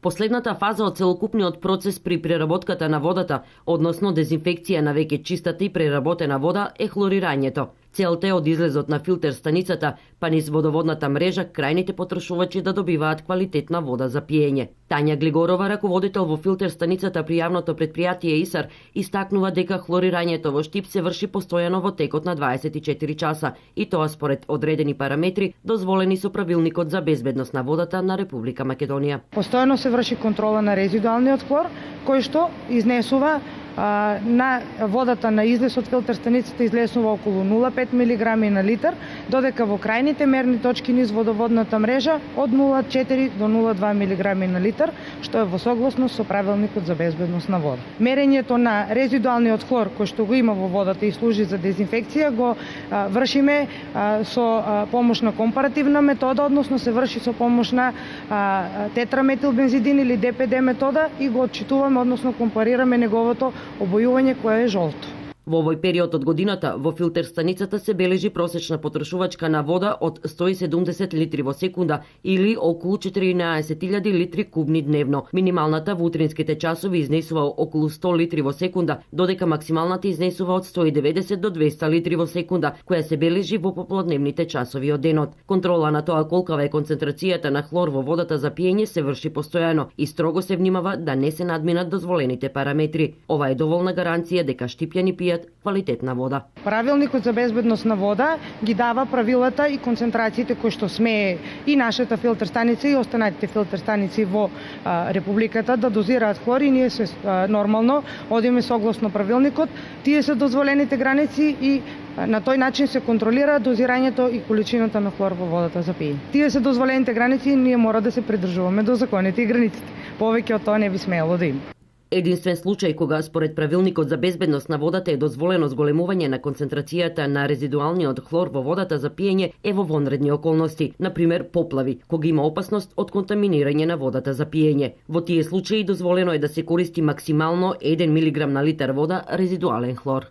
Последната фаза од целокупниот процес при преработката на водата, односно дезинфекција на веќе чистата и преработена вода, е хлорирањето. Целта е од излезот на филтер станицата, па низ водоводната мрежа, крајните потрошувачи да добиваат квалитетна вода за пиење. Тања Глигорова, раководител во филтер станицата при јавното претпријатие ИСАР, истакнува дека хлорирањето во Штип се врши постојано во текот на 24 часа, и тоа според одредени параметри дозволени со правилникот за безбедност на водата на Република Македонија. Постојано се врши контрола на резидуалниот хлор, кој што изнесува на водата на излез од филтер станицата излесува околу 0,5 мг на литар, додека во крајните мерни точки низ водоводната мрежа од 0,4 до 0,2 мг на литар, што е во согласност со правилникот за безбедност на вода. Мерењето на резидуалниот хлор кој што го има во водата и служи за дезинфекција го вршиме со помош на компаративна метода, односно се врши со помош на тетраметилбензидин или ДПД метода и го отчитуваме, односно компарираме неговото обојување кое е жолто. Во овој период од годината во филтер станицата се бележи просечна потрошувачка на вода од 170 литри во секунда или околу 14.000 литри кубни дневно. Минималната во утринските часови изнесува околу 100 литри во секунда, додека максималната изнесува од 190 до 200 литри во секунда, која се бележи во попладневните часови од денот. Контрола на тоа колкава е концентрацијата на хлор во водата за пиење се врши постојано и строго се внимава да не се надминат дозволените параметри. Ова е доволна гаранција дека штипјани пијат квалитетна вода. Правилникот за безбедност на вода ги дава правилата и концентрациите кои што смее и нашата филтер станица и останатите филтер станици во Републиката да дозираат хлор и ние се нормално одиме согласно правилникот. Тие се дозволените граници и на тој начин се контролира дозирањето и количината на хлор во водата за пиење. Тие се дозволените граници и ние мора да се придржуваме до законите и границите. Повеќе од тоа не би смеело да има. Единствен случај кога според правилникот за безбедност на водата е дозволено зголемување на концентрацијата на резидуалниот хлор во водата за пиење е во вонредни околности, например поплави, кога има опасност од контаминирање на водата за пиење. Во тие случаи дозволено е да се користи максимално 1 мг на литар вода резидуален хлор.